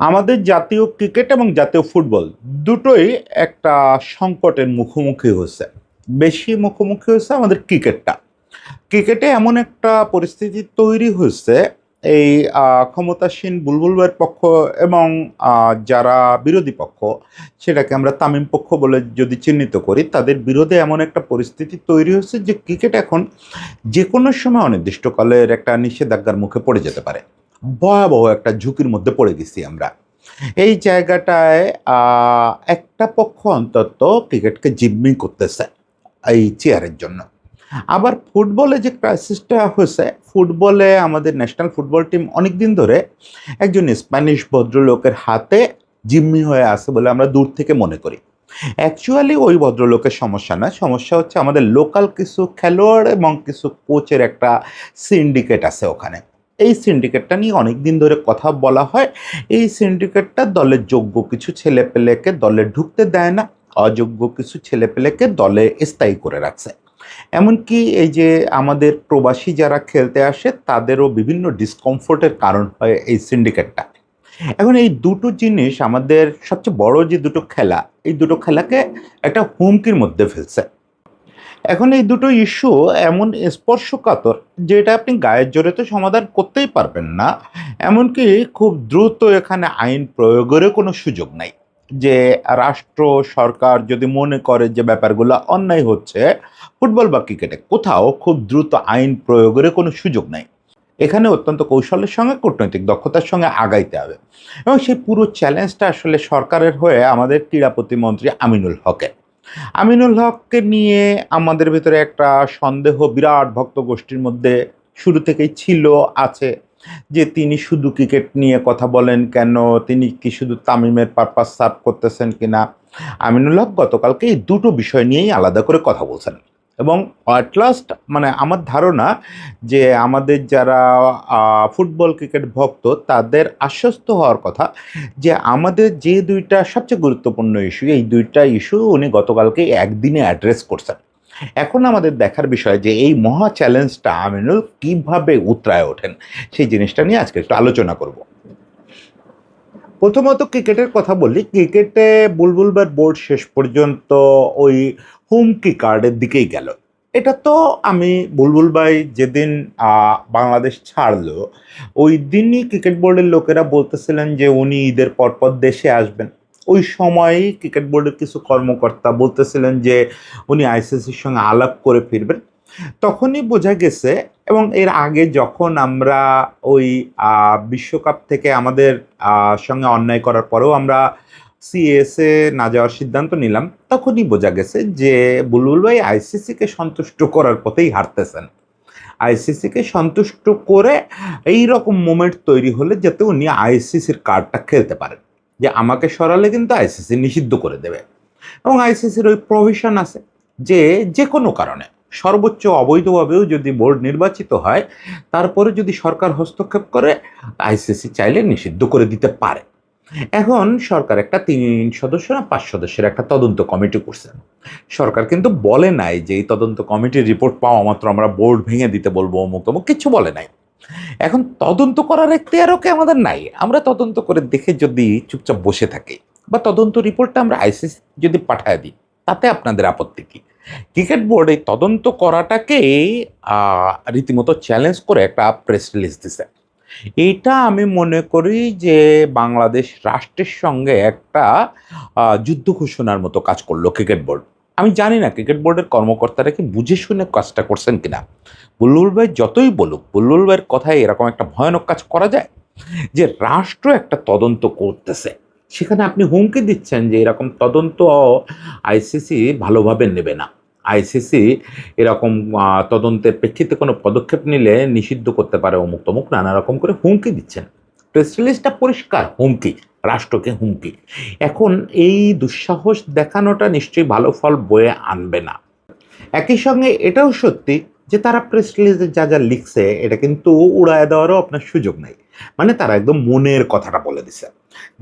আমাদের জাতীয় ক্রিকেট এবং জাতীয় ফুটবল দুটোই একটা সংকটের মুখোমুখি হয়েছে। বেশি মুখোমুখি হয়েছে আমাদের ক্রিকেটটা। ক্রিকেটে এমন একটা পরিস্থিতি তৈরি হয়েছে, এই ক্ষমতাসীন বুলবুল ভাইয়ের পক্ষ এবং যারা বিরোধী পক্ষ, সেটাকে আমরা তামিম পক্ষ বলে যদি চিহ্নিত করি, তাদের বিরোধে এমন একটা পরিস্থিতি তৈরি হয়েছে যে ক্রিকেট এখন যে কোনো সময় অনির্দিষ্টকালের একটা নিষেধাজ্ঞার মুখে পড়ে যেতে পারে। ভয়াবহ একটা ঝুঁকির মধ্যে পড়ে গেছি আমরা। এই জায়গাটায় একটা পক্ষ অন্তত ক্রিকেটকে জিম্মি করতেছে এই চেয়ারের জন্য। আবার ফুটবলে যে ক্রাইসিসটা হয়েছে, ফুটবলে আমাদের ন্যাশনাল ফুটবল টিম অনেক দিন ধরে একজন স্প্যানিশ ভদ্রলোকের হাতে জিম্মি হয়ে আছে বলে আমরা দূর থেকে মনে করি। অ্যাকচুয়ালি ওই ভদ্রলোকের সমস্যা না, সমস্যা হচ্ছে আমাদের লোকাল কিছু খেলোয়াড় এবং কিছু কোচের একটা সিন্ডিকেট আছে ওখানে। এই সিন্ডিকেটটা নিয়ে অনেক দিন ধরে কথা বলা হয়। এই সিন্ডিকেটটা দলের যোগ্য কিছু ছেলেপেলেকে দলে ঢুকতে দেয় না, অযোগ্য কিছু ছেলেপেলেকে দলে স্থায়ী করে রাখছে। এমনকি এই যে আমাদের প্রবাসী যারা খেলতে আসে তাদেরও বিভিন্ন ডিসকমফোর্টের কারণ হয় এই সিন্ডিকেটটা। এখন এই দুটো জিনিস আমাদের সবচেয়ে বড় যে দুটো খেলা, এই দুটো খেলাকে একটা হুমকির মধ্যে ফেলছে। এখন এই দুটো ইস্যু এমন স্পর্শকাতর যেটা আপনি গায়ের জোরে তো সমাধান করতেই পারবেন না। এমনকি খুব দ্রুত এখানে আইন প্রয়োগেরও কোনো সুযোগ নাই। যে রাষ্ট্র সরকার যদি মনে করে যে ব্যাপারগুলো অন্যায় হচ্ছে ফুটবল বা ক্রিকেটে, কোথাও খুব দ্রুত আইন প্রয়োগেরও কোনো সুযোগ নাই। এখানে অত্যন্ত কৌশলের সঙ্গে কূটনৈতিক দক্ষতার সঙ্গে আগাইতে হবে। এবং সেই পুরো চ্যালেঞ্জটা আসলে সরকারের হয়ে আমাদের ক্রীড়া প্রতিমন্ত্রী আমিনুল হকের। আমিনুল হককে নিয়ে আমাদের ভেতরে একটা সন্দেহ বিরাট ভক্ত গোষ্ঠীর মধ্যে শুরু থেকেই ছিল, আছে, যে তিনি শুধু ক্রিকেট নিয়ে কথা বলেন কেন, তিনি কি শুধু তামিমের পারপাস সার্ভ করতেছেন কিনা। আমিনুল হক গতকালকে এই দুটো বিষয় নিয়েই আলাদা করে কথা বলছেন। এবং অ্যাট লাস্ট মানে আমার ধারণা যে আমাদের যারা ফুটবল ক্রিকেট ভক্ত তাদের আশ্বস্ত হওয়ার কথা যে আমাদের যে দুইটা সবচেয়ে গুরুত্বপূর্ণ ইস্যু, এই দুইটা ইস্যু উনি গতকালকে একদিনে অ্যাড্রেস করছেন। এখন আমাদের দেখার বিষয় যে এই মহা চ্যালেঞ্জটা আমিনুল কিভাবে উতরায় ওঠেন, সেই জিনিসটা নিয়ে আজকে একটু আলোচনা করব। প্রথমত ক্রিকেটের কথা বলি। ক্রিকেটে বুলবুল ভাইয়ের বোর্ড শেষ পর্যন্ত ওই হুমকি কার্ডের দিকেই গেল। এটা তো আমি বুলবুল ভাই যেদিন বাংলাদেশ ছাড়লো ওই দিনই ক্রিকেট বোর্ডের লোকেরা বলতেছিলেন যে উনি ঈদের পরপর দেশে আসবেন। ওই সময়ই ক্রিকেট বোর্ডের কিছু কর্মকর্তা বলতেছিলেন যে উনি আইসিসির সঙ্গে আলাপ করে ফিরবেন। তখনই বোঝা গেছে। এবং এর আগে যখন আমরা ওই বিশ্বকাপ থেকে আমাদের সঙ্গে অন্যায় করার পরেও আমরা সিএসএ না যাওয়ার সিদ্ধান্ত নিলাম, তখনই বোঝা গেছে যে বুলবুল ভাই আইসিসিকে সন্তুষ্ট করার পথেই হাঁটতেছেন। আইসিসিকে সন্তুষ্ট করে এই রকম মোমেন্ট তৈরি হলে যাতে উনি আইসিসির কার্ডটা খেলতে পারেন, যে আমাকে সরালে কিন্তু আইসিসি নিষিদ্ধ করে দেবে। এবং আইসিসির ওই প্রভিশন আছে যে যে কোনো কারণে সর্বোচ্চ অবৈধভাবেও যদি বোর্ড নির্বাচিত হয়, তারপরে যদি সরকার হস্তক্ষেপ করে আইসিসি চাইলে নিষিদ্ধ করে দিতে পারে। এখন সরকার একটা 3 সদস্য না 5 সদস্যের একটা তদন্ত কমিটি করছে। সরকার কিন্তু বলে নাই যে এই তদন্ত কমিটির রিপোর্ট পাওয়া মাত্র আমরা বোর্ড ভেঙে দিতে বলবো, অমুক তমুক কিছু বলে নাই। এখন তদন্ত করার এখতিয়ারও কি আমাদের নাই? আমরা তদন্ত করে দেখে যদি চুপচাপ বসে থাকি বা তদন্ত রিপোর্টটা আমরা আইসিসি যদি পাঠায় দিই, তাতে আপনাদের আপত্তি কি? ক্রিকেট বোর্ড এই তদন্ত করাটাকেই রীতিমতো চ্যালেঞ্জ করে একটা প্রেস রিলিজ দিছে। এইটা আমি মনে করি যে বাংলাদেশ রাষ্ট্রের সঙ্গে একটা যুদ্ধ ঘোষণার মতো কাজ করলো ক্রিকেট বোর্ড। আমি জানি না ক্রিকেট বোর্ডের কর্মকর্তারা কি বুঝে শুনে কাজটা করছেন কিনা। বুলবুল ভাই যতই বলুক, বুলবুল ভাইয়ের কথায় এরকম একটা ভয়ানক কাজ করা যায় যে রাষ্ট্র একটা তদন্ত করতেছে, সেখানে আপনি হুমকি দিচ্ছেন যে এরকম তদন্ত আইসিসি ভালোভাবে নেবে না। আইসিসি এরকম তদন্তের প্রেক্ষিতে কোনো পদক্ষেপ নিলে নিষিদ্ধ করতে পারে, অমুক তমুক নানা রকম করে হুমকি দিচ্ছেন। প্রেস রিলিজটা পরিষ্কার হুমকি, রাষ্ট্রকে হুমকি। এখন এই দুঃসাহস দেখানোটা নিশ্চয়ই ভালো ফল বয়ে আনবে না। একই সঙ্গে এটাও সত্যি যে তারা প্রেস রিলিজে যা যা লিখছে এটা কিন্তু উড়ায় দেওয়ারও আপনার সুযোগ নাই। মানে তারা একদম মনের কথাটা বলে দিছে,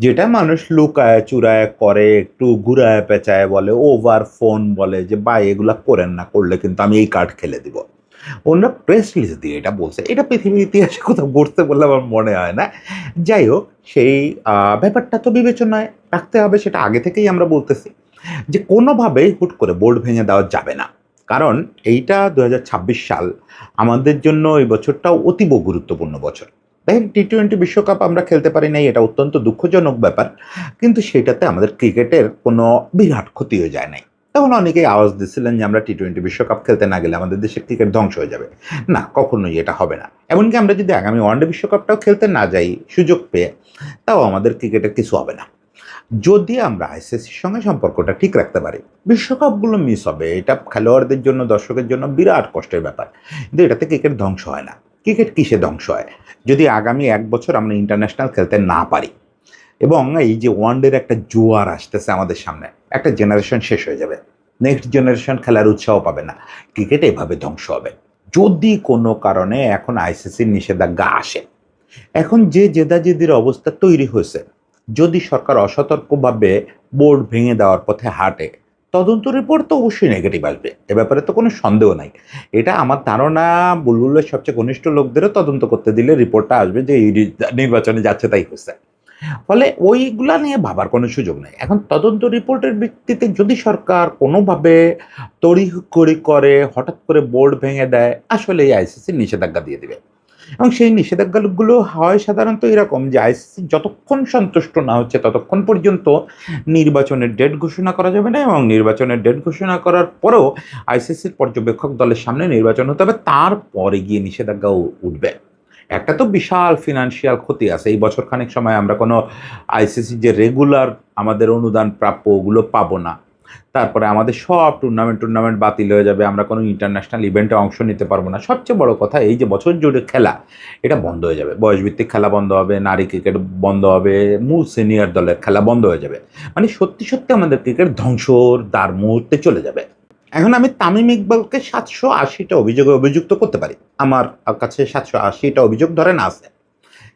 যেটা মানুষ লুকায় চুরায় করে, একটু ঘুরায় পেঁচায় বলে, ওভার ফোন বলে যে ভাই এগুলা করেন না, করলে কিন্তু আমি এই কার্ড খেলে দিব। ওনারা প্রেস রিলিজ দিয়ে এটা বলছে। এটা পৃথিবীর ইতিহাসে কোথাও ঘটছে বলে আমার মনে হয় না। যাই হোক, সেই ব্যাপারটা তো বিবেচনায় রাখতে হবে, সেটা আগে থেকেই আমরা বলতেছি যে কোনোভাবেই হুট করে বোর্ড ভেঙে দেওয়া যাবে না। কারণ এইটা ২০২৬ সাল, আমাদের জন্য এই বছরটাও অতীব গুরুত্বপূর্ণ বছর। দেখেন, টি-20 বিশ্বকাপ আমরা খেলতে পারি নাই, এটা অত্যন্ত দুঃখজনক ব্যাপার। কিন্তু সেটাতে আমাদের ক্রিকেটের কোনো বিরাট ক্ষতি হয়ে যায় নাই। তখন অনেকেই আওয়াজ দিচ্ছিলেন যে আমরা টি-20 বিশ্বকাপ খেলতে না গেলে আমাদের দেশের ক্রিকেট ধ্বংস হয়ে যাবে। না, কখনোই এটা হবে না। এমনকি আমরা যদি আগামী ওয়ানডে বিশ্বকাপটাও খেলতে না যাই সুযোগ পেয়ে, তাও আমাদের ক্রিকেটের কিছু হবে না। যদি আমরা আইসিসির সঙ্গে সম্পর্কটা ঠিক রাখতে পারি, বিশ্বকাপগুলো মিস হবে, এটা খেলোয়াড়দের জন্য, দর্শকের জন্য বিরাট কষ্টের ব্যাপার। কিন্তু এটাতে ক্রিকেট ধ্বংস হয় না। ক্রিকেট কিসে ধ্বংস হয়? যদি আগামী 1 বছর আমরা ইন্টারন্যাশনাল খেলতে না পারি, এবং এই যে ওয়ানডের একটা জোয়ার আসতেছে আমাদের সামনে, একটা জেনারেশন শেষ হয়ে যাবে, নেক্সট জেনারেশন খেলার উৎসাহ পাবে না, ক্রিকেট এভাবে ধ্বংস হবে। যদি কোনো কারণে এখন আইসিসির নিষেধাজ্ঞা আসে, এখন যে জেদাজেদির অবস্থা তৈরি হয়েছে, যদি সরকার অসতর্কভাবে বোর্ড ভেঙে দেওয়ার পথে হাঁটে, তদন্ত রিপোর্ট তো অবশ্যই নেগেটিভ আসবে, এ ব্যাপারে তো কোনো সন্দেহ নাই। এটা আমার ধারণা, বুলবুলের সবচেয়ে ঘনিষ্ঠ লোকদেরও তদন্ত করতে দিলে রিপোর্টটা আসবে যে এই নির্বাচনে যাচ্ছে তাই হচ্ছে। ফলে ওইগুলা নিয়ে ভাবার কোনো সুযোগ নেই। এখন তদন্ত রিপোর্টের ভিত্তিতে যদি সরকার কোনোভাবে তড়িঘড়ি করে হঠাৎ করে বোর্ড ভেঙে দেয়, আসলেই আইসিসি নিষেধাজ্ঞা দিয়ে দিবে। এবং সেই নিষেধাজ্ঞাগুলো হয় সাধারণত এরকম যে আইসিসি যতক্ষণ সন্তুষ্ট না হচ্ছে ততক্ষণ পর্যন্ত নির্বাচনের ডেট ঘোষণা করা যাবে না, এবং নির্বাচনের ডেট ঘোষণা করার পরেও আইসিসির পর্যবেক্ষক দলের সামনে নির্বাচন হতে হবে, তারপরে গিয়ে নিষেধাজ্ঞা উঠবে। একটা তো বিশাল ফিনান্সিয়াল ক্ষতি আছে, এই বছর খানেক সময় আমরা কোনো আইসিসি যে রেগুলার আমাদের অনুদান প্রাপ্য ওগুলো পাবো না। তারপরে আমাদের সব টুর্নামেন্ট বাতিল হয়ে যাবে, আমরা কোনো ইন্টারন্যাশনাল ইভেন্টে অংশ নিতে পারবো না। সবচেয়ে বড় কথা, এই যে বছর জুড়ে খেলা, এটা বন্ধ হয়ে যাবে। বয়সভিত্তিক খেলা বন্ধ হবে, নারী ক্রিকেট বন্ধ হবে, মূল সিনিয়র দলের খেলা বন্ধ হয়ে যাবে। মানে সত্যি সত্যি আমাদের ক্রিকেট ধ্বংসর দ্বার মুহূর্তে চলে যাবে। এখন আমি তামিম ইকবালকে 780টা অভিযোগে অভিযুক্ত করতে পারি, আমার কাছে 780টা অভিযোগ ধরেন আছে।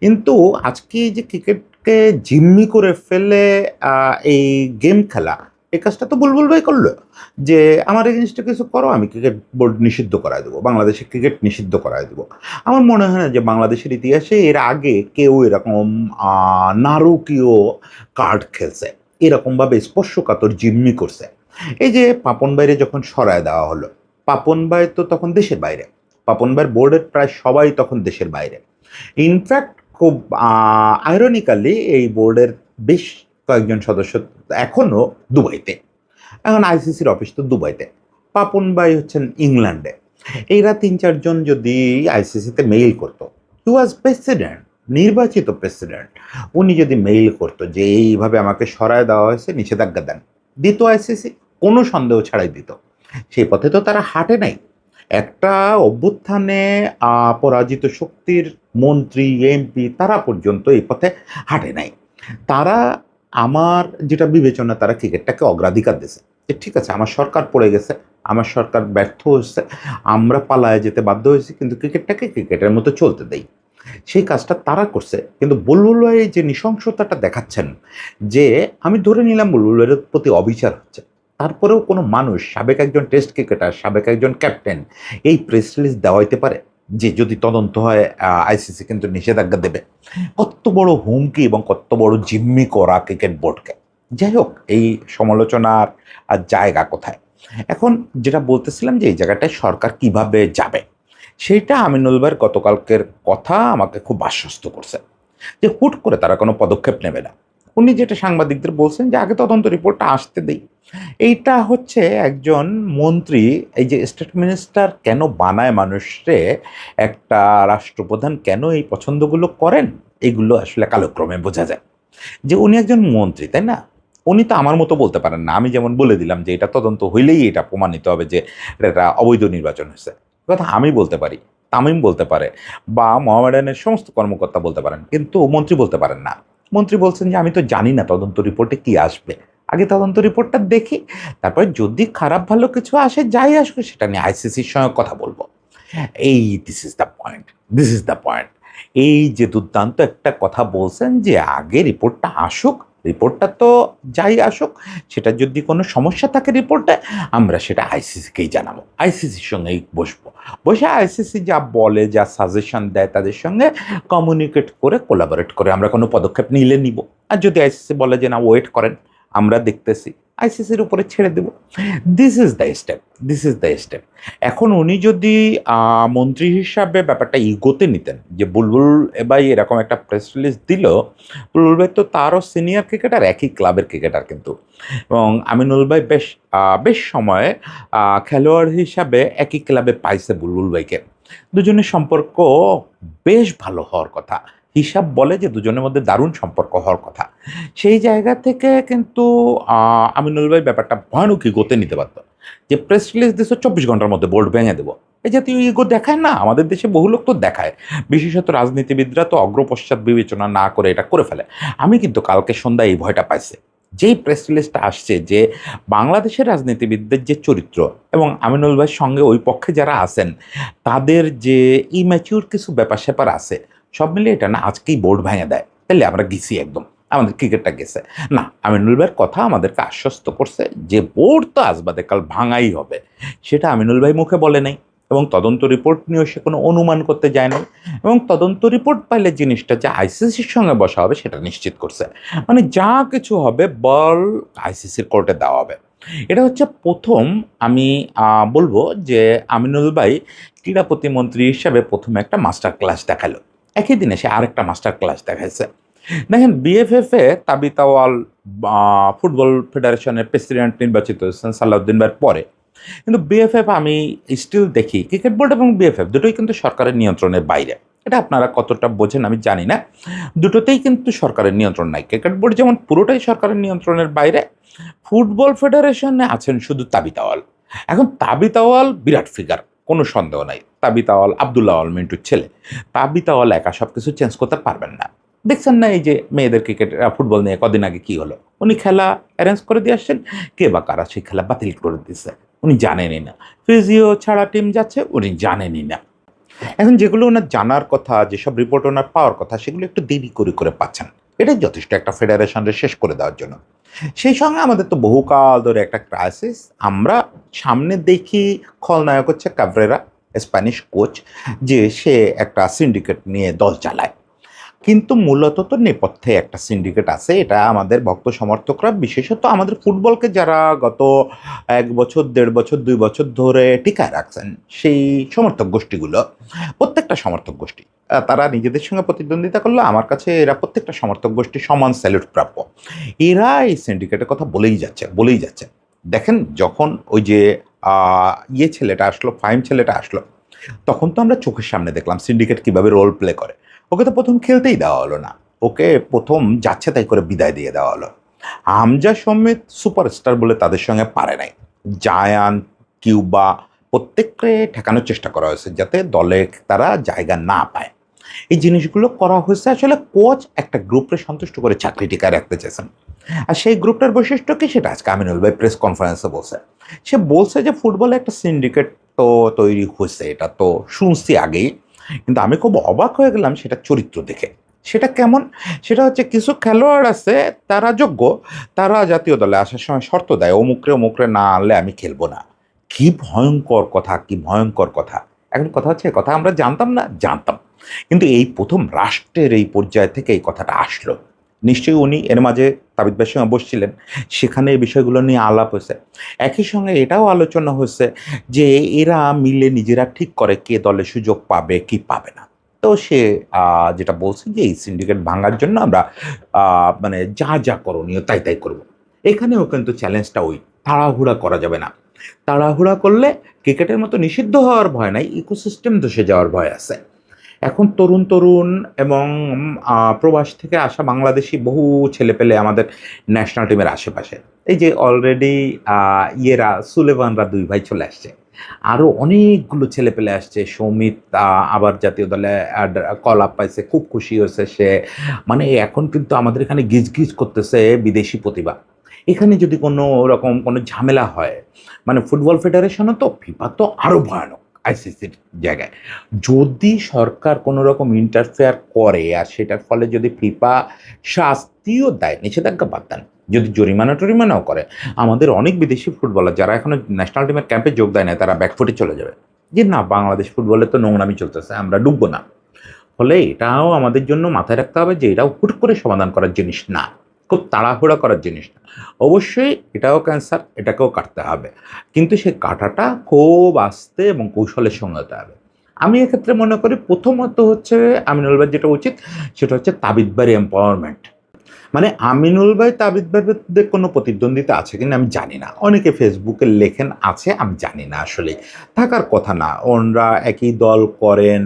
কিন্তু আজকে এই যে ক্রিকেটকে জিম্মি করে ফেলে এই গেম খেলা, এই কাজটা তো বুলবুল ভাই করলো, যে আমার এই জিনিসটা কিছু করো, আমি ক্রিকেট বোর্ড নিষিদ্ধ করায় দেবো, বাংলাদেশে ক্রিকেট নিষিদ্ধ করায় দেবো। আমার মনে হয় না যে বাংলাদেশের ইতিহাসে এর আগে কেউ এরকম নারকীয় কার্ড খেলছে, এরকমভাবে স্পর্শকাতর জিম্মি করছে। এই যে পাপন বাইরে যখন সরায় দেওয়া হলো, পাপন ভাই তো তখন দেশের বাইরে, পাপন ভাইয়ের বোর্ডের প্রায় সবাই তখন দেশের বাইরে। ইনফ্যাক্ট খুব আইরনিক্যালি এই বোর্ডের বেশ কয়েকজন সদস্য এখনও দুবাইতে। এখন আইসিসির অফিস তো দুবাইতে, পাপন ভাই হচ্ছেন ইংল্যান্ডে। এরা 3-4 জন যদি আইসিসিতে মেইল করতো, হি ওয়াজ প্রেসিডেন্ট, নির্বাচিত প্রেসিডেন্ট, উনি যদি মেইল করতো যে এইভাবে আমাকে সরায় দেওয়া হয়েছে, নিষেধাজ্ঞা দেন, দিত আইসিসি, কোনো সন্দেহ ছাড়াই দিত। সেই পথে তো তারা হাঁটে নাই। একটা অভ্যুত্থানে পরাজিত শক্তির মন্ত্রী, এমপি তারা পর্যন্ত এই পথে হাঁটে নাই। তারা, আমার যেটা বিবেচনা, তারা ক্রিকেটটাকে অগ্রাধিকার দিয়েছে, যে ঠিক আছে আমার সরকার পড়ে গেছে, আমার সরকার ব্যর্থ হচ্ছে, আমরা পালায়ে যেতে বাধ্য হয়েছি, কিন্তু ক্রিকেটটাকে ক্রিকেটের মতো চলতে দেই। সেই কাজটা তারা করছে। কিন্তু বুলবুল ভাই যে নৃশংসতাটা দেখাচ্ছেন, যে আমি ধরে নিলাম বুলবুল ভাইয়ের প্রতি অবিচার হচ্ছে, তারপরেও কোনো মানুষ, সাবেক একজন টেস্ট ক্রিকেটার, সাবেক একজন ক্যাপ্টেন, এই প্রেস রিলিজ দেওয়াইতে পারে যে যদি তদন্ত হয় আইসিসি কিন্তু নিষেধাজ্ঞা দেবে? কত বড় হুমকি এবং কত বড় জিম্মি করা ক্রিকেট বোর্ডকে। যাই হোক, এই সমালোচনার জায়গা কোথায়? এখন যেটা বলতেছিলাম যে এই জায়গাটায় সরকার কিভাবে যাবে, সেইটা আমিনুল ভাইয়ের গতকালকের কথা আমাকে খুব আশ্বস্ত করছে, যে হুট করে তারা কোনো পদক্ষেপ নেবে না। উনি যেটা সাংবাদিকদের বলছেন যে আগে তদন্ত রিপোর্টটা আসতে দেই। এইটা হচ্ছে একজন মন্ত্রী, এই যে স্টেট মিনিস্টার কেন বানায় মানুষরে, একটা রাষ্ট্রপ্রধান কেন এই পছন্দগুলো করেন, এগুলো আসলে কালক্রমে বোঝা যায়। যে উনি একজন মন্ত্রী, তাই না? উনি তো আমার মতো বলতে পারেন না, আমি যেমন বলে দিলাম যে এটা তদন্ত হইলেই এটা প্রমাণিত হবে যে এটা অবৈধ নির্বাচন হয়েছে, কথা আমি বলতে পারি, তামিম বলতে পারে, বা মোহামেডানের সমস্ত কর্মকর্তা বলতে পারেন, কিন্তু মন্ত্রী বলতে পারেন না। মন্ত্রী বলছেন যে আমি তো জানি না তদন্ত রিপোর্টে কি আসবে, আগে তদন্ত রিপোর্টটা দেখি, তারপরে যদি খারাপ ভালো কিছু আসে, যাই আসবে সেটা নিয়ে আইসিসির সঙ্গে কথা বলবো। এই this is the point, this is the point. এই যে দুর্দান্ত একটা কথা বলছেন যে আগে রিপোর্টটা আসুক, রিপোর্টটা তো যাই আসুক, সেটা যদি কোনো সমস্যা থাকে রিপোর্টে, আমরা সেটা আইসিসিকেই জানাবো, আইসিসির সঙ্গেই বসবো, বসে আইসিসি যা বলে, যা সাজেশন দেয়, তাদের সঙ্গে কমিউনিকেট করে, কোলাবোরেট করে আমরা কোনো পদক্ষেপ নিলে নিব। আর যদি আইসিসি বলে যে না, ওয়েট করেন, আমরা দেখতেছি, আইসিসির উপরে ছেড়ে দেব। This is the step, this is the step. এখন উনি যদি মন্ত্রী হিসাবে ব্যাপারটা ইগোতে নিতেন, যে বুলবুল ভাই এরকম একটা প্রেস রিলিজ দিল, বুলবুল ভাই তো তারও সিনিয়র ক্রিকেটার, একই ক্লাবের ক্রিকেটার কিন্তু, এবং আমিনুল ভাই বেশ বেশ সময়ে খেলোয়াড় হিসাবে একই ক্লাবে পাইছে বুলবুল ভাইকে। দুজনের সম্পর্ক বেশ ভালো হওয়ার কথা, হিসাব বলে যে দুজনের মধ্যে দারুণ সম্পর্ক হওয়ার কথা। সেই জায়গা থেকে কিন্তু আমিনুল ভাই ব্যাপারটা ভয়ানক ইগোতে নিতে পারত, যে প্রেস রিলিজ দিচ্ছে 24 ঘন্টার মধ্যে বোর্ড ভেঙে দেবো, এই জাতীয় ইগো দেখায় না, আমাদের দেশে বহু লোক তো দেখায়, বিশেষত রাজনীতিবিদরা তো অগ্রপশ্চাৎ বিবেচনা না করে এটা করে ফেলে। আমি কিন্তু কালকে সন্ধ্যায় এই ভয়টা পাইছি, যেই প্রেস রিলিজটা আসছে যে বাংলাদেশের রাজনীতিবিদদের যে চরিত্র এবং আমিনুল ভাইয়ের সঙ্গে ওই পক্ষে যারা আছেন তাদের যে ইম্যাচিউর কিছু ব্যাপার স্যাপার আছে, সব মিলিয়ে এটা না আজকেই বোর্ড ভেঙে দেয়, তাহলে আমরা গেছি একদম, আমাদের ক্রিকেটটা গেছে। না, আমিনুল ভাইয়ের কথা আমাদেরকে আশ্বস্ত করছে যে বোর্ড তো আজ বাদে কাল ভাঙাই হবে, সেটা আমিনুল ভাই মুখে বলে নাই, এবং তদন্ত রিপোর্ট নিয়েও সে কোনো অনুমান করতে যায় নাই, এবং তদন্ত রিপোর্ট পাইলে জিনিসটা যে আইসিসির সঙ্গে বসা হবে সেটা নিশ্চিত করছে। মানে যা কিছু হবে বল আইসিসির কোর্টে দেওয়া হবে। এটা হচ্ছে প্রথম, আমি বলবো যে আমিনুল ভাই ক্রীড়া প্রতিমন্ত্রী হিসাবে প্রথমে একটা মাস্টার ক্লাস দেখালো, একই দিনে সে আরেকটা মাস্টার ক্লাস দেখাইছে। দেখেন, বিএফএফে তাবিত আওয়াল ফুটবল ফেডারেশনের প্রেসিডেন্ট নির্বাচিত হয়েছেন সালাউদ্দিন ভাইয়ের পরে, কিন্তু বিএফএফ আমি স্টিল দেখি, ক্রিকেট বোর্ড এবং বিএফএফ দুটোই কিন্তু সরকারের নিয়ন্ত্রণের বাইরে। এটা আপনারা কতটা বোঝেন আমি জানি না, দুটোতেই কিন্তু সরকারের নিয়ন্ত্রণ নাই। ক্রিকেট বোর্ড যেমন পুরোটাই সরকারের নিয়ন্ত্রণের বাইরে, ফুটবল ফেডারেশনে আছেন শুধু তাবিত আওয়াল। এখন তাবিত আওয়াল বিরাট ফিগার, কোনো সন্দেহ নাই, তাবিত আওয়াল আবদুল্লাহ আওয়াল মিন্টুর ছেলে, তাবিত আওয়াল একা সব কিছু চেঞ্জ করতে পারবেন না। দেখছেন না এই যে মেয়েদের ক্রিকেট ফুটবল নিয়ে কদিন আগে কি হলো, উনি খেলা অ্যারেঞ্জ করে দিয়ে আসছেন, কে বা কারা সেই খেলা বাতিল করে দিচ্ছে উনি জানেনই না, ফিজিও ছাড়া টিম যাচ্ছে উনি জানেনই না। এখন যেগুলো ওনার জানার কথা, যেসব রিপোর্ট ওনার পাওয়ার কথা, সেগুলো একটু দেরি করে করে পাচ্ছেন, এটাই যথেষ্ট একটা ফেডারেশনকে শেষ করে দেওয়ার জন্য। সেই সঙ্গে আমাদের তো বহুকাল ধরে একটা ক্রাইসিস, আমরা সামনে দেখি খলনায়ক হচ্ছে কাভরেরা, স্প্যানিশ কোচ, যে সে একটা সিন্ডিকেট নিয়ে দল চালায়, কিন্তু মূলত তো নেপথ্যে একটা সিন্ডিকেট আছে, এটা আমাদের ভক্ত সমর্থকরা, বিশেষত আমাদের ফুটবলকে যারা গত 1 বছর 1.5 বছর 2 বছর ধরে টিকায় রাখছেন, সেই সমর্থক গোষ্ঠীগুলো, প্রত্যেকটা সমর্থক গোষ্ঠী, তারা নিজেদের সঙ্গে প্রতিদ্বন্দ্বিতা করলো, আমার কাছে এরা প্রত্যেকটা সমর্থক গোষ্ঠী সমান স্যালুট প্রাপ্য। এরা এই সিন্ডিকেটের কথা বলেই যাচ্ছে বলেই যাচ্ছে। দেখেন, যখন ওই যে ছেলেটা আসলো, ফাহিম ছেলেটা আসলো, তখন তো আমরা চোখের সামনে দেখলাম সিন্ডিকেট কিভাবে রোল প্লে করে। ওকে তো প্রথম খেলতেই দেওয়া হলো না, ওকে প্রথম যাচ্ছে তাই করে বিদায় দিয়ে দেওয়া হলো। হামজা সমেত সুপারস্টার বলে তাদের সঙ্গে পারে নাই, জায়ান, কিউবা, প্রত্যেককে ঠেকানোর চেষ্টা করা হয়েছে যাতে দলে তারা জায়গা না পায়। এই জিনিসগুলো করা হয়েছে আসলে কোচ একটা গ্রুপকে সন্তুষ্ট করে চাকরি টিকায় রাখতে চেয়েছেন। আর সেই গ্রুপটার বৈশিষ্ট্য কি, সেটা আজকে আমিনুল ভাই প্রেস কনফারেন্সে বলছে। সে বলছে যে ফুটবলে একটা সিন্ডিকেট তো তৈরি হয়েছে, এটা তো শুনছি আগেই, কিন্তু আমি খুব অবাক হয়ে গেলাম সেটা চরিত্র দেখে। সেটা কেমন? সেটা হচ্ছে কিছু খেলোয়াড় আছে, তারা যোগ্য, তারা জাতীয় দলে আসার সময় শর্ত দেয়, অমুকরে অমুকরে না আনলে আমি খেলবো না। কি ভয়ঙ্কর কথা, কি ভয়ঙ্কর কথা। এখন কথা হচ্ছে, কথা আমরা জানতাম না, জানতাম, কিন্তু এই প্রথম রাষ্ট্রের এই পর্যায় থেকে এই কথাটা আসলো। নিশ্চয়ই উনি এর মাঝে তাবিদ ভাইয়ের সঙ্গে বসছিলেন, সেখানে এই বিষয়গুলো নিয়ে আলাপ হয়েছে। একই সঙ্গে এটাও আলোচনা হয়েছে যে এরা মিলে নিজেরা ঠিক করে কে দলে সুযোগ পাবে কি পাবে না। তো সে যেটা বলছে যে এই সিন্ডিকেট ভাঙার জন্য আমরা মানে যা যা করণীয় তাই তাই করব। এখানেও কিন্তু চ্যালেঞ্জটা ওই, তাড়াহুড়া করা যাবে না। তাড়াহুড়া করলে ক্রিকেটের মতো নিষিদ্ধ হওয়ার ভয় নাই, ইকোসিস্টেম ধসে যাওয়ার ভয় আছে। এখন তরুণ তরুণ এবং প্রবাস থেকে আসা বাংলাদেশি বহু ছেলেপেলে আমাদের ন্যাশনাল টিমের আশেপাশে, এই যে অলরেডি সুলেভানরা 2 ভাই চলে আসছে, আরও অনেকগুলো ছেলেপেলে আসছে। সৌমিত আবার জাতীয় দলে কল আপ পাইছে, খুব খুশি হয়েছে সে। মানে এখন কিন্তু আমাদের এখানে গিজ গিজ করতেছে বিদেশি প্রতিভা। এখানে যদি কোনো রকম কোনো ঝামেলা হয়, মানে ফুটবল ফেডারেশনও তো, ফিফা তো আরও ভয়ানক আইসিসির জায়গায়, যদি সরকার কোনো রকম ইন্টারফেয়ার করে আর সেটার ফলে যদি ফিফা শাস্তি শাস্তিও দেয়, নিষেধাজ্ঞা বাদ দেন, যদি জরিমানা টরিমানাও করে, আমাদের অনেক বিদেশি ফুটবলার যারা এখনো ন্যাশনাল টিমের ক্যাম্পে যোগ দেয় না তারা ব্যাকফুটে চলে যাবে যে না বাংলাদেশ ফুটবলে তো নোংরামি চলতেছে, আমরা ডুববো না। ফলে এটাও আমাদের জন্য মাথায় রাখতে হবে যে এটাও হুট করে সমাধান করার জিনিস না, খুব তাড়াহুড়া করার জিনিস না। অবশ্যই এটাও ক্যান্সার, এটাকেও কাটতে হবে, কিন্তু সেই কাটাটা খুব আস্তে এবং কৌশলের সঙ্গে হতে হবে। আমি এক্ষেত্রে মনে করি প্রথমত হচ্ছে আমিনুল ভাইয়ের যেটা উচিত সেটা হচ্ছে তাবিদ ভাইয়ের এম্পাওয়ারমেন্ট। মানে আমিনুল ভাই তাবিদ ভাইয়ের বিরুদ্ধে কোনো প্রতিদ্বন্দ্বিতা আছে কিনা আমি জানি না, অনেকে ফেসবুকে লেখেন আছে, আমি জানি না, আসলে থাকার কথা না, ওনরা একই দল করেন,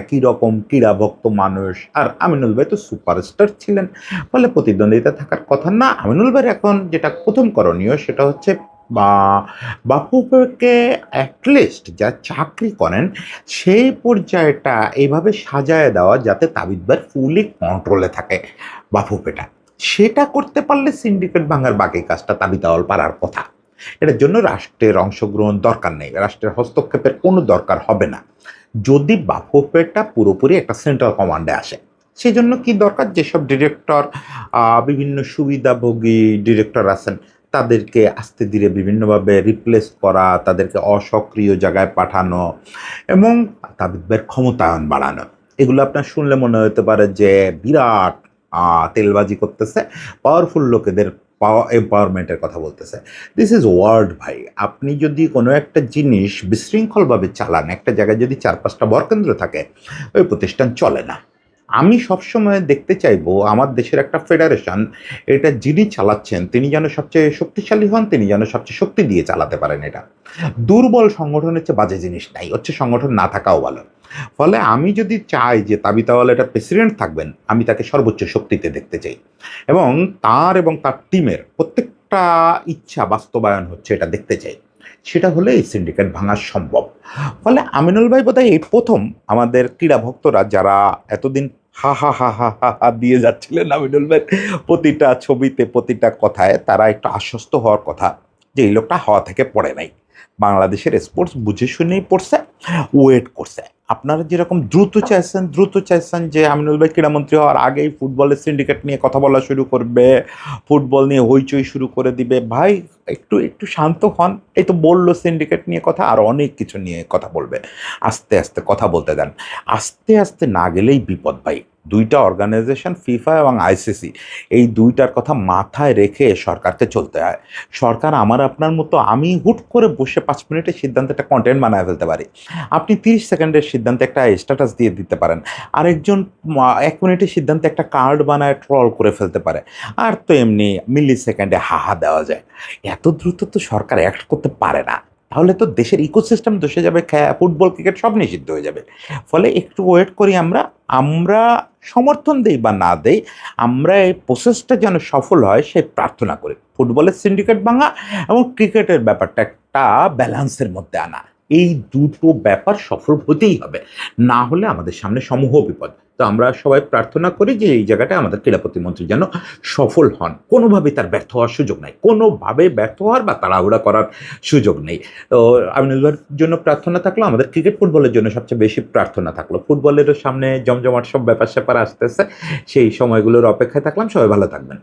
একই রকম ক্রীড়াভক্ত মানুষ, আর আমিনুল ভাই তো সুপারস্টার ছিলেন, ফলে প্রতিদ্বন্দ্বিতা থাকার কথা না। আমিনুল ভাইয়ের এখন যেটা প্রথম করণীয় সেটা হচ্ছে বা বাফুফেকে অ্যাটলিস্ট যা চাকরি করেন সেই পর্যায়টা এইভাবে সাজায় দেওয়া যাতে তাবিদ ভাইয়ের ফুলি কন্ট্রোলে থাকে বাফুফেটা, সেটা করতে পারলে সিন্ডিকেট ভাঙার বাকি কাজটা তাবিদাওয়াল পারার কথা। এটার জন্য রাষ্ট্রের অংশগ্রহণ দরকার নেই, রাষ্ট্রের হস্তক্ষেপের কোনো দরকার হবে না যদি বাফুফেটা পুরোপুরি একটা সেন্ট্রাল কমান্ডে আসে। সেই জন্য কি দরকার, যেসব ডিরেক্টর বিভিন্ন সুবিধাভোগী ডিরেক্টর আছেন তাদেরকে আস্তে ধীরে বিভিন্নভাবে রিপ্লেস করা, তাদেরকে অসক্রিয় জায়গায় পাঠানো এবং তাদের ক্ষমতায়ন বাড়ানো। এগুলো আপনার শুনলে মনে হতে পারে যে বিরাট তেলবাজি করতেছে, পাওয়ারফুল লোকেদের এম্পাওয়ারমেন্টের কথা বলতেছে। দিস ইজ ওয়ার্ড ভাই। আপনি যদি কোনো একটা জিনিস বিশৃঙ্খলভাবে চালান, একটা জায়গায় যদি 4-5টা ভরকেন্দ্র থাকে, ওই প্রতিষ্ঠান চলে না। আমি সবসময় দেখতে চাইবো আমার দেশের একটা ফেডারেশন, এটা যিনি চালাচ্ছেন তিনি যেন সবচেয়ে শক্তিশালী হন, তিনি যেন সবচেয়ে শক্তি দিয়ে চালাতে পারেন। এটা দুর্বল সংগঠনের চেয়ে বাজে জিনিস নাই, হচ্ছে সংগঠন না থাকাও ভালো। ফলে আমি যদি চাই যে তাবিতাওয়ালা এটা প্রেসিডেন্ট থাকবেন, আমি তাকে সর্বোচ্চ শক্তিতে দেখতে চাই এবং তার টিমের প্রত্যেকটা ইচ্ছা বাস্তবায়ন হচ্ছে এটা দেখতে চাই। সেটা হলে এই সিন্ডিকেট ভাঙা সম্ভব। ফলে আমিনুল ভাই বোধহয় এই প্রথম আমাদের ক্রীড়া ভক্তরা যারা এতদিন হা হা হা হা হা হা দিয়ে যাচ্ছিলেন আমিনুল ভাই প্রতিটা ছবিতে প্রতিটা কথায়, তারা একটু আশ্বস্ত হওয়ার কথা যে এই লোকটা হাওয়া থেকে পড়ে নাই, বাংলাদেশের স্পোর্টস বুঝে শুনেই পড়ছে, ওয়েট করছে। আপনারা যেরকম দ্রুত চাইছেন যে আমিনুল ভাই ক্রীড়ামন্ত্রী হওয়ার আগেই ফুটবলের সিন্ডিকেট নিয়ে কথা বলা শুরু করবে, ফুটবল নিয়ে হইচই শুরু করে দিবে। ভাই একটু একটু শান্ত হন, এই তো বললো সিন্ডিকেট নিয়ে কথা, আর অনেক কিছু নিয়ে কথা বলবে, আস্তে আস্তে কথা বলতে দেন। আস্তে আস্তে না গেলেই বিপদ ভাই। দুইটা অর্গানাইজেশন ফিফা এবং আইসিসি, এই দুইটার কথা মাথায় রেখে সরকারকে চলতে হয়। সরকার আমার আপনার মতো, আমি হুট করে বসে 5 মিনিটের সিদ্ধান্তে একটা কন্টেন্ট বানায় ফেলতে পারি, আপনি 30 সেকেন্ডের সিদ্ধান্তে একটা স্ট্যাটাস দিয়ে দিতে পারেন, আরেকজন 1 মিনিটের সিদ্ধান্তে একটা কার্ড বানায় ট্রল করে ফেলতে পারে, আর তো এমনি মিলি সেকেন্ডে হাহা দেওয়া যায়। এত দ্রুত তো সরকার অ্যাক্ট করতে পারে না, তাহলে তো দেশের ইকোসিস্টেম দোষে যাবে, ফুটবল ক্রিকেট সব নিষিদ্ধ হয়ে যাবে। ফলে একটু ওয়েট করি আমরা, আমরা সমর্থন দেই বা না দেই, আমরা এই প্রসেসটা যেন সফল হয় সেই প্রার্থনা করি। ফুটবলের সিন্ডিকেট ভাঙা এবং ক্রিকেটের ব্যাপারটা একটা ব্যালেন্সের মধ্যে আনা, এই দুটো ব্যাপার সফল হতেই হবে, না হলে আমাদের সামনে সমূহ বিপদ। তো আমরা সবাই প্রার্থনা করি যে এই জায়গাটায় আমাদের ক্রীড়া প্রতিমন্ত্রী যেন সফল হন, কোনোভাবেই তার ব্যর্থ হওয়ার সুযোগ নাই, কোনোভাবে ব্যর্থ হওয়ার বা তাড়াহুড়া করার সুযোগ নেই। তো আমিনুলের জন্য প্রার্থনা থাকলো, আমাদের ক্রিকেট ফুটবলের জন্য সবচেয়ে বেশি প্রার্থনা থাকলো। ফুটবলেরও সামনে জমজমাট সব ব্যাপার স্যাপার আসতেছে, সেই সময়গুলোর অপেক্ষায় থাকলাম। সবাই ভালো থাকবেন।